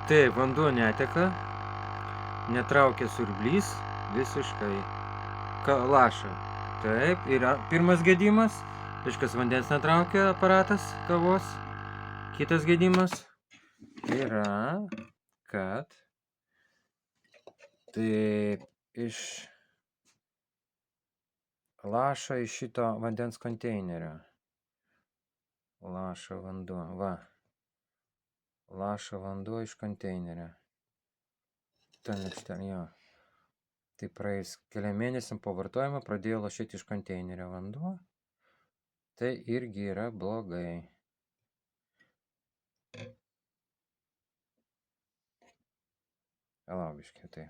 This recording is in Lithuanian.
Taip, vanduo neteka, netraukia siurblys visiškai. Laša. Taip, yra pirmas gedimas. Reiškia, vandens netraukia aparatas kavos. Kitas gedimas yra, kad taip laša iš šito vandens konteinerio. Laša vanduo, va. Laša vanduo iš konteinerio. Ten lėkštelė, jo. Tai praėjus keliam mėnesiam po vartojimo pradėjo lašėti iš konteinerio vanduo. Tai irgi yra blogai. Palauk biškį, tai